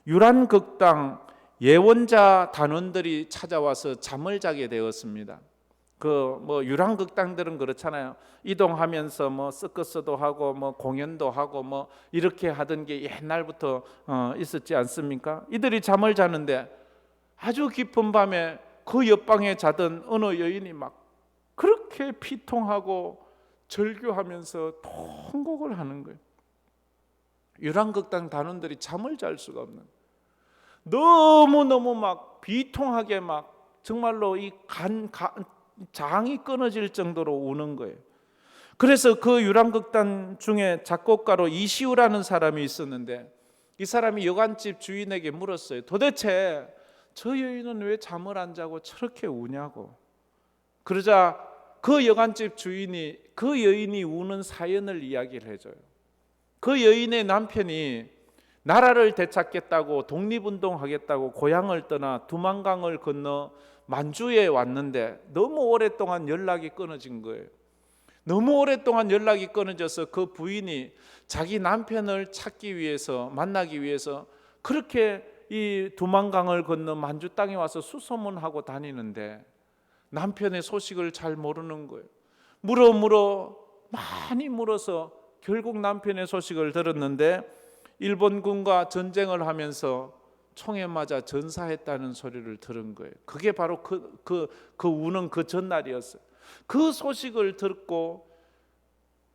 A: 유란극당 예원자 단원들이 찾아와서 잠을 자게 되었습니다. 유랑극당들은 그렇잖아요. 이동하면서 서커스도 하고 공연도 하고 이렇게 하던 게 옛날부터 있었지 않습니까? 이들이 잠을 자는데 아주 깊은 밤에 그 옆방에 자던 어느 여인이 막 그렇게 피통하고 절규하면서 통곡을 하는 거예요. 유랑극당 단원들이 잠을 잘 수가 없는, 너무너무 막 비통하게 막 정말로 이 장이 끊어질 정도로 우는 거예요. 그래서 그 유랑극단 중에 작곡가로 이시우라는 사람이 있었는데, 이 사람이 여관집 주인에게 물었어요. 도대체 저 여인은 왜 잠을 안 자고 저렇게 우냐고. 그러자 그 여관집 주인이 그 여인이 우는 사연을 이야기를 해줘요. 그 여인의 남편이 나라를 되찾겠다고 독립운동하겠다고 고향을 떠나 두만강을 건너 만주에 왔는데 너무 오랫동안 연락이 끊어진 거예요. 너무 오랫동안 연락이 끊어져서 그 부인이 자기 남편을 찾기 위해서, 만나기 위해서 그렇게 이 두만강을 건너 만주 땅에 와서 수소문하고 다니는데 남편의 소식을 잘 모르는 거예요. 많이 물어서 결국 남편의 소식을 들었는데 일본군과 전쟁을 하면서 총에 맞아 전사했다는 소리를 들은 거예요. 그게 바로 그 우는 그 전날이었어요. 그 소식을 듣고,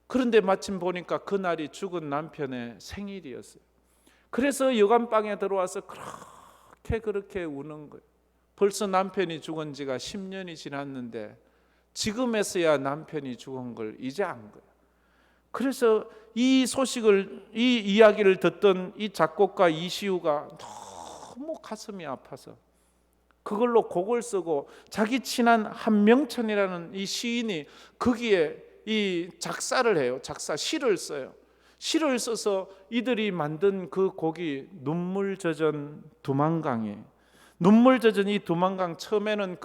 A: 그런데 마침 보니까 그날이 죽은 남편의 생일이었어요. 그래서 여관방에 들어와서 그렇게 우는 거예요. 벌써 남편이 죽은 지가 10년이 지났는데 지금에서야 남편이 죽은 걸 이제 안 거예요. 그래서 이 이야기를 듣던 이 작곡가 이시우가 너무 가슴이 아파서 그걸로 곡을 쓰고, 자기 친한 한명천이라는 이 시인이 거기에 이 작사를 해요. 시를 써요. 시를 써서 이들이 만든 그 곡이 눈물 젖은 두만강이에요. 눈물 젖은 이 두만강, 처음에는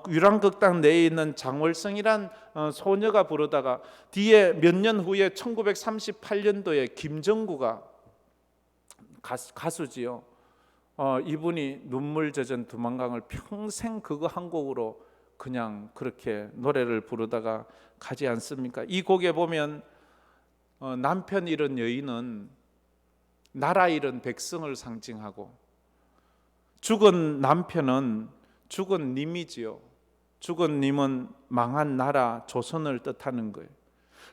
A: 유랑극당 내에 있는 장월성이란 소녀가 부르다가 뒤에 몇 년 후에 1938년도에 김정구가 가수지요. 이분이 눈물 젖은 두만강을 평생 그거 한 곡으로 그냥 그렇게 노래를 부르다가 가지 않습니까? 이 곡에 보면 남편 잃은 여인은 나라 잃은 백성을 상징하고, 죽은 남편은 죽은 님이지요. 죽은 님은 망한 나라 조선을 뜻하는 거예요.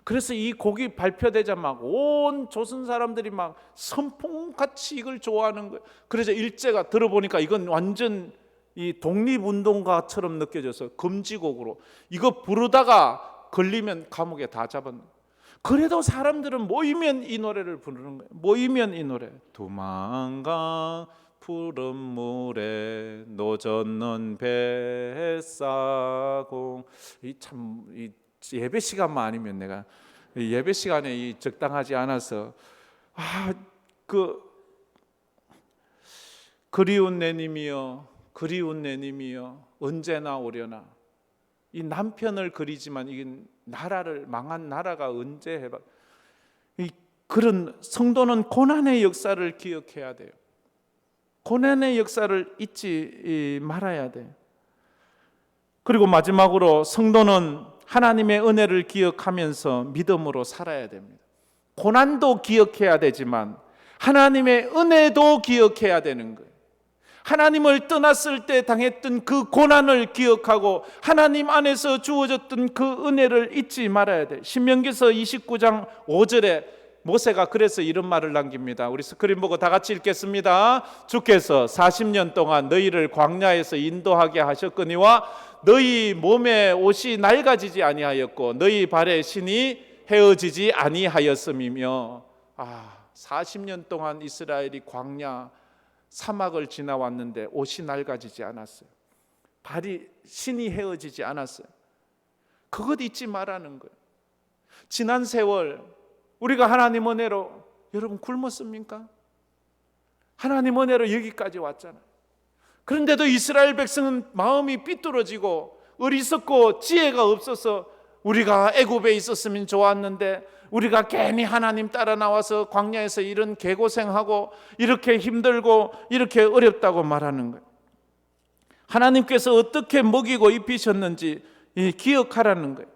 A: 그래서 이 곡이 발표되자 막 온 조선 사람들이 막 선풍같이 이걸 좋아하는 거예요. 그래서 일제가 들어보니까 이건 완전 이 독립운동가처럼 느껴져서 금지곡으로, 이거 부르다가 걸리면 감옥에 다 잡은. 그래도 사람들은 모이면 이 노래를 부르는 거예요. 모이면 이 노래. 두만강 푸른 물에 노젓는 뱃사공. 이 예배 시간만 아니면 내가 예배 시간에 이 적당하지 않아서 그리운 내님이여 그리운 내님이여 언제나 오려나. 이 남편을 그리지만 이 나라를, 망한 나라가 언제 해봐. 그런 성도는 고난의 역사를 기억해야 돼요. 고난의 역사를 잊지 말아야 돼. 그리고 마지막으로 성도는 하나님의 은혜를 기억하면서 믿음으로 살아야 됩니다. 고난도 기억해야 되지만 하나님의 은혜도 기억해야 되는 거예요. 하나님을 떠났을 때 당했던 그 고난을 기억하고 하나님 안에서 주어졌던 그 은혜를 잊지 말아야 돼. 신명기서 29장 5절에 모세가 그래서 이런 말을 남깁니다. 우리 스크린 보고 다 같이 읽겠습니다. 주께서 40년 동안 너희를 광야에서 인도하게 하셨거니와 너희 몸에 옷이 낡아지지 아니하였고 너희 발에 신이 헤어지지 아니하였음이며. 40년 동안 이스라엘이 광야 사막을 지나왔는데 옷이 낡아지지 않았어요. 발이 신이 헤어지지 않았어요. 그것 잊지 말라는 거예요. 지난 세월 우리가 하나님 은혜로 여러분 굶었습니까? 하나님 은혜로 여기까지 왔잖아요. 그런데도 이스라엘 백성은 마음이 삐뚤어지고 어리석고 지혜가 없어서 우리가 애굽에 있었으면 좋았는데, 우리가 괜히 하나님 따라 나와서 광야에서 이런 개고생하고 이렇게 힘들고 이렇게 어렵다고 말하는 거예요. 하나님께서 어떻게 먹이고 입히셨는지 기억하라는 거예요.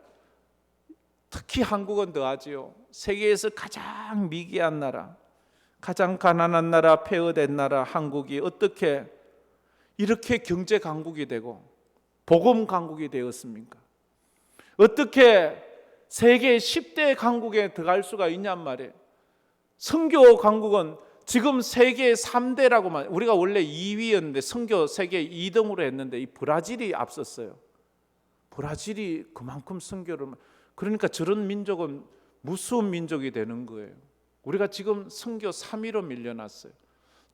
A: 특히 한국은 더하지요. 세계에서 가장 미개한 나라, 가장 가난한 나라, 폐허된 나라 한국이 어떻게 이렇게 경제 강국이 되고 복음 강국이 되었습니까? 어떻게 세계 10대 강국에 들어갈 수가 있냔 말이에요. 선교 강국은 지금 세계 3대라고만, 우리가 원래 2위였는데 선교 세계 2등으로 했는데 이 브라질이 앞섰어요. 브라질이 그만큼 선교를, 그러니까 저런 민족은 무서운 민족이 되는 거예요. 우리가 지금 선교 3위로 밀려났어요.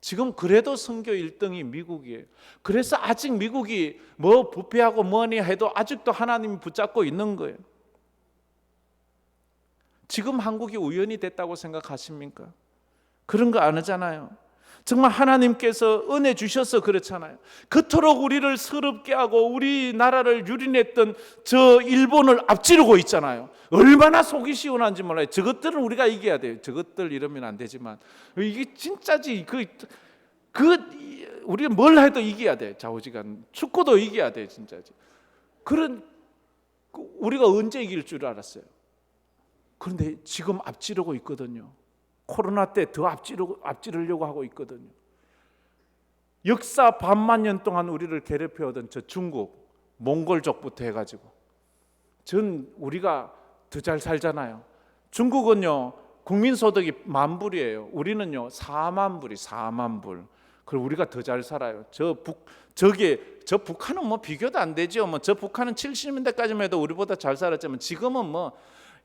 A: 지금 그래도 선교 1등이 미국이에요. 그래서 아직 미국이 뭐 부패하고 뭐니 해도 아직도 하나님이 붙잡고 있는 거예요. 지금 한국이 우연히 됐다고 생각하십니까? 그런 거 안 하잖아요. 정말 하나님께서 은혜 주셔서 그렇잖아요. 그토록 우리를 서럽게 하고 우리나라를 유린했던 저 일본을 앞지르고 있잖아요. 얼마나 속이 시원한지 몰라요. 저것들은 우리가 이겨야 돼요. 저것들 이러면 안 되지만 이게 진짜지. 우리가 뭘 해도 이겨야 돼. 좌우지간 축구도 이겨야 돼. 진짜지. 우리가 언제 이길 줄 알았어요. 그런데 지금 앞지르고 있거든요. 코로나 때 더 앞지르려고 하고 있거든요. 역사 반만 년 동안 우리를 괴롭혀오던 저 중국, 몽골족부터 해가지고 우리가 더 잘 살잖아요. 중국은요 국민소득이 10,000불이에요. 우리는요 40,000불. 그리고 우리가 더 잘 살아요. 저 북한은 뭐 비교도 안 되죠. 저 북한은 70년대까지만 해도 우리보다 잘 살았지만 지금은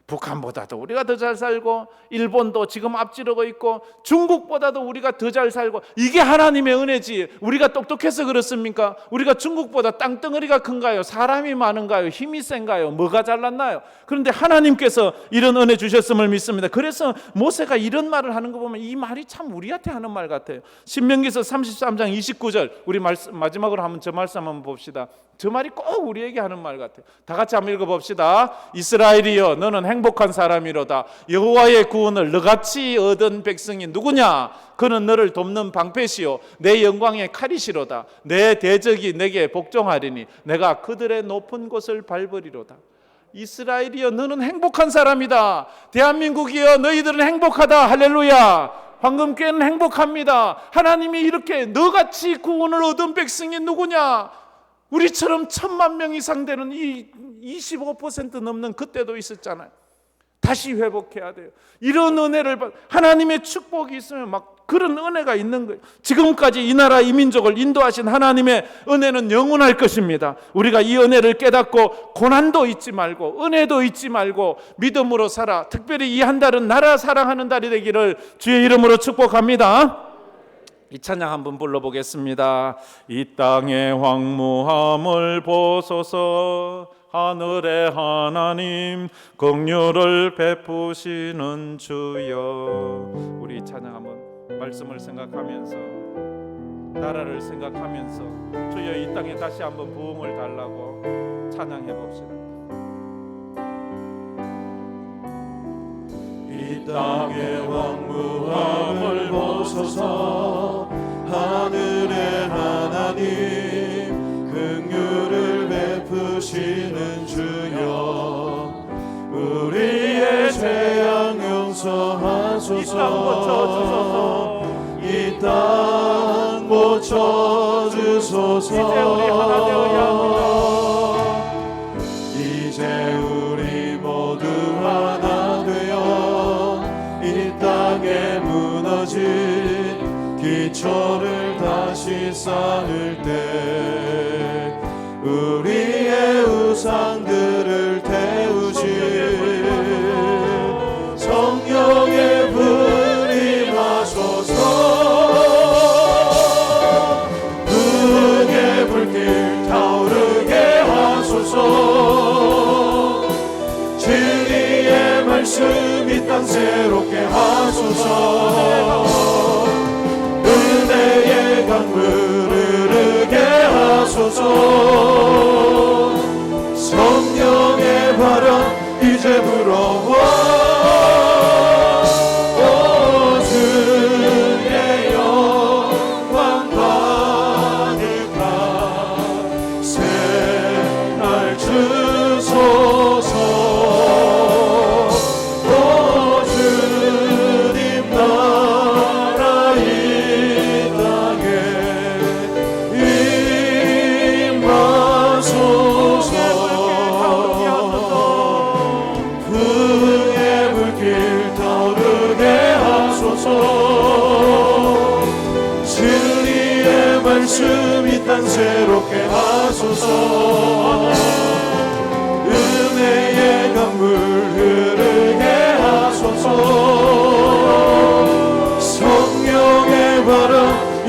A: 북한보다도 우리가 더 잘 살고, 일본도 지금 앞지르고 있고, 중국보다도 우리가 더 잘 살고, 이게 하나님의 은혜지. 우리가 똑똑해서 그렇습니까? 우리가 중국보다 땅덩어리가 큰가요? 사람이 많은가요? 힘이 센가요? 뭐가 잘났나요? 그런데 하나님께서 이런 은혜 주셨음을 믿습니다. 그래서 모세가 이런 말을 하는 거 보면 이 말이 참 우리한테 하는 말 같아요. 신명기서 33장 29절, 우리 마지막으로 한번 저 말씀 한번 봅시다. 저 말이 꼭 우리에게 하는 말 같아요. 다 같이 한번 읽어봅시다. 이스라엘이여 너는 행복한 사람이로다. 여호와의 구원을 너같이 얻은 백성이 누구냐? 그는 너를 돕는 방패시요 내 영광의 칼이시로다. 내 대적이 내게 복종하리니 내가 그들의 높은 곳을 밟으리로다. 이스라엘이여 너는 행복한 사람이다. 대한민국이여 너희들은 행복하다. 할렐루야. 황금교회는 행복합니다. 하나님이 이렇게 너같이 구원을 얻은 백성이 누구냐? 우리처럼 1000만 명 이상 되는 이 25% 넘는 그때도 있었잖아요. 다시 회복해야 돼요. 이런 은혜를 하나님의 축복이 있으면 막 그런 은혜가 있는 거예요. 지금까지 이 나라 이 민족을 인도하신 하나님의 은혜는 영원할 것입니다. 우리가 이 은혜를 깨닫고 고난도 잊지 말고 은혜도 잊지 말고 믿음으로 살아. 특별히 이 한 달은 나라 사랑하는 달이 되기를 주의 이름으로 축복합니다. 이 찬양 한번 불러보겠습니다. 이 땅의 황무함을 보소서. 하늘의 하나님 긍휼을 베푸시는 주여. 우리 이 찬양 한번 말씀을 생각하면서 나라를 생각하면서 주여 이 땅에 다시 한번 부흥을 달라고 찬양해 봅시다.
B: 이 땅의 왕무함을 보소서. 하늘의 하나님 긍휼을 베푸시는 주여. 우리의 죄악 용서하소서. 이 땅 고쳐주소서.
A: 이제 우리 하나 되어야 합니다.
B: 이제 우리 모두 하나 되어 이 땅에 무너진 기초를 다시 쌓을 때 우리의 우상들을 태우실 성령의 불 임하소서. 흥의 불길 타오르게 하소서. 진리의 말씀 이 땅 새롭게 하소서. 은혜의 강물 흐르게 하소서. 성령의 바람 이제 불어와. 주의 영광 가득한 새날 주소서. 주님 나라 이 땅에 임하소서. 흥의 불길 타오르게 하소서. 진리의 말씀 이 땅 새롭게 하소서. 은혜의 강물 흐르게 하소서. 성령의 바람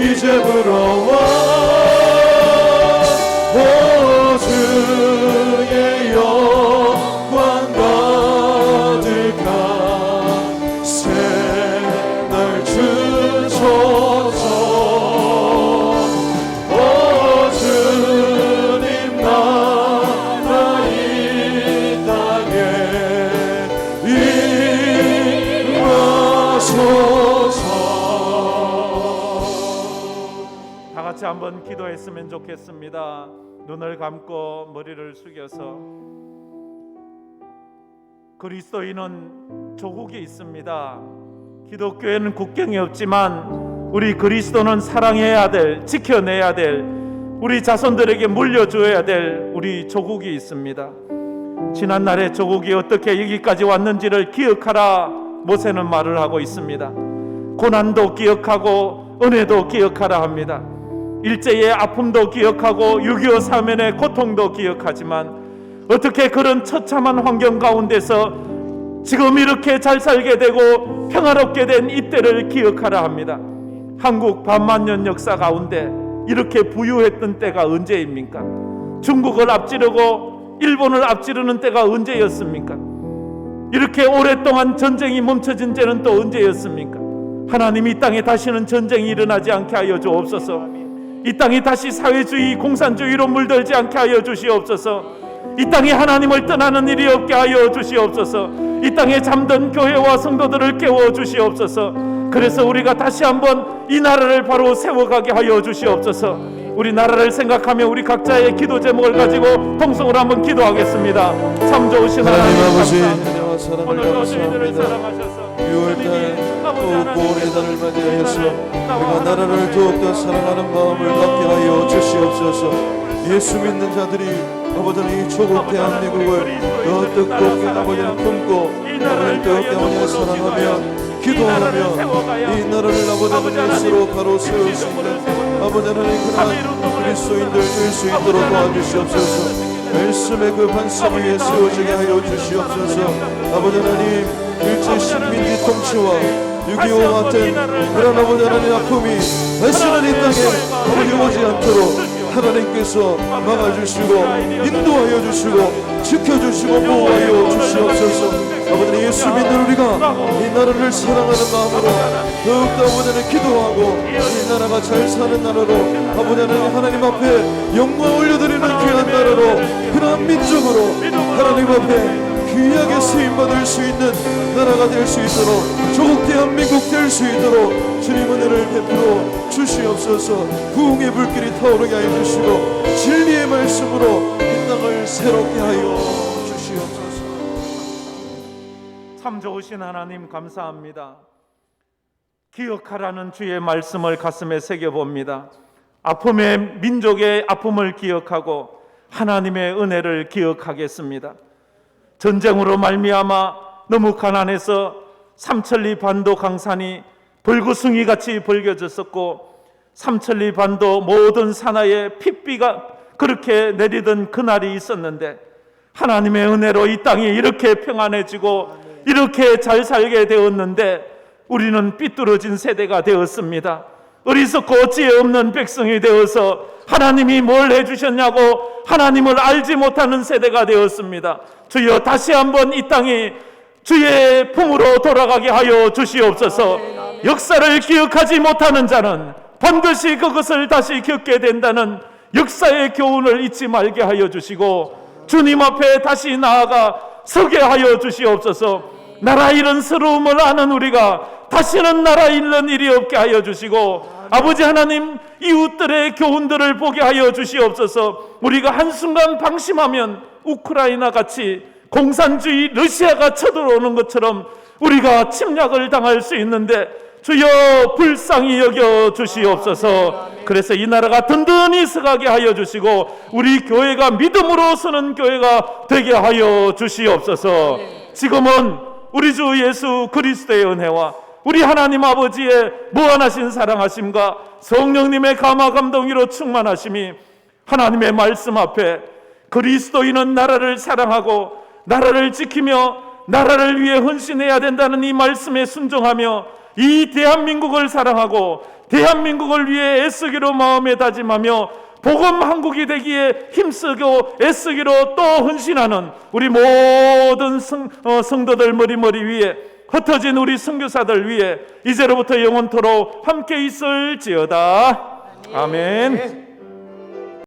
B: 이제 불어와. 주의 영광 가득한 새날 주소서. 주님 나라 이 땅에 임하소서.
A: 다 같이 한번 기도했으면 좋겠습니다. 눈을 감고 머리를 숙여서 그리스도인은 조국이 있습니다. 기독교에는 국경이 없지만 우리 그리스도는 사랑해야 될, 지켜내야 될, 우리 자손들에게 물려줘야 될 우리 조국이 있습니다. 지난날의 조국이 어떻게 여기까지 왔는지를 기억하라 모세는 말을 하고 있습니다. 고난도 기억하고 은혜도 기억하라 합니다. 일제의 아픔도 기억하고 6.25 사면의 고통도 기억하지만 어떻게 그런 처참한 환경 가운데서 지금 이렇게 잘 살게 되고 평화롭게 된 이때를 기억하라 합니다. 한국 반만년 역사 가운데 이렇게 부유했던 때가 언제입니까? 중국을 앞지르고 일본을 앞지르는 때가 언제였습니까? 이렇게 오랫동안 전쟁이 멈춰진 때는 또 언제였습니까? 하나님 이 땅에 다시는 전쟁이 일어나지 않게 하여 주옵소서. 이 땅이 다시 사회주의 공산주의로 물들지 않게 하여 주시옵소서. 이 땅이 하나님을 떠나는 일이 없게 하여 주시옵소서. 이 땅에 잠든 교회와 성도들을 깨워 주시옵소서. 그래서 우리가 다시 한번 이 나라를 바로 세워가게 하여 주시옵소서. 우리 나라를 생각하며 우리 각자의 기도 제목을 가지고 통성으로 한번 기도하겠습니다. 참 좋으신
B: 하나님 아버지,
A: 감사합니다.
B: 은혜와 사랑을
A: 오늘도 저희들을
B: 감사합니다.
A: 사랑하셔서
B: 6월달
A: 아버지
B: 더욱
A: 하나님,
B: 고운의 달을 맞이하여서
A: 나와
B: 우리가 나라를 더욱더 사랑하는 마음을 갖게 하여 주시옵소서. 예수 믿는 자들이 아버지는 이 조국 대한민국을 더 뜻깊게 아버지는 품고 나라를 더 깨우며 사랑하며 기도하며 이 나라를 아버지는 예수로 바로 세울 수 있는 아버지는 그러한 그리스도인들 될 수 있도록 도와주시옵소서. 말씀의 그 반석 위에 세워지게 하여 주시옵소서. 아버지 하나님, 일제 식민지 통치와 6.25 같은 그런 아버지 하나님 아픔이 다시는 이 땅에 아버지 오지 않도록 하나님께서 막아주시고 인도하여 주시고 지켜주시고 보호하여 주시옵소서. 아버지 예수 믿는 우리가 이 나라를 사랑하는 마음으로 더욱더 아버지는 기도하고 이 나라가 잘 사는 나라로 아버지는 하나님 앞에 영광 올려드리는 귀한 나라로 그러한 민족으로 하나님 앞에 귀하게 쓰임받을 수 있는 나라가 될 수 있도록 조국 대한민국 될 수 있도록 주님 은혜를 베풀어 주시옵소서. 부흥의 불길이 타오르게 하여 주시고 진리의 말씀으로 이 땅을 새롭게 하여 주시옵소서.
A: 참 좋으신 하나님 감사합니다. 기억하라는 주의 말씀을 가슴에 새겨봅니다. 아픔의 민족의 아픔을 기억하고 하나님의 은혜를 기억하겠습니다. 전쟁으로 말미암아 너무 가난해서 삼천리 반도 강산이 불구숭이같이 벌겨졌었고 삼천리 반도 모든 산하에 핏비가 그렇게 내리던 그날이 있었는데 하나님의 은혜로 이 땅이 이렇게 평안해지고 이렇게 잘 살게 되었는데 우리는 삐뚤어진 세대가 되었습니다. 어리석고 지혜 없는 백성이 되어서 하나님이 뭘 해주셨냐고 하나님을 알지 못하는 세대가 되었습니다. 주여 다시 한번 이 땅이 주의 품으로 돌아가게 하여 주시옵소서. 역사를 기억하지 못하는 자는 반드시 그것을 다시 겪게 된다는 역사의 교훈을 잊지 말게 하여 주시고 주님 앞에 다시 나아가 서게 하여 주시옵소서. 나라 잃은 서러움을 아는 우리가 다시는 나라 잃는 일이 없게 하여 주시고 아버지 하나님 이웃들의 교훈들을 보게 하여 주시옵소서. 우리가 한순간 방심하면 우크라이나 같이 공산주의 러시아가 쳐들어오는 것처럼 우리가 침략을 당할 수 있는데 주여 불쌍히 여겨 주시옵소서. 그래서 이 나라가 든든히 서가게 하여 주시고 우리 교회가 믿음으로 서는 교회가 되게 하여 주시옵소서. 지금은 우리 주 예수 그리스도의 은혜와 우리 하나님 아버지의 무한하신 사랑하심과 성령님의 감화 감동으로 충만하심이 하나님의 말씀 앞에 그리스도인은 나라를 사랑하고 나라를 지키며 나라를 위해 헌신해야 된다는 이 말씀에 순종하며 이 대한민국을 사랑하고 대한민국을 위해 애쓰기로 마음에 다짐하며 복음 한국이 되기에 힘쓰고 애쓰기로 또 헌신하는 우리 모든 성도들 머리 위에 흩어진 우리 선교사들 위해 이제로부터 영원토록 함께 있을지어다. 아멘.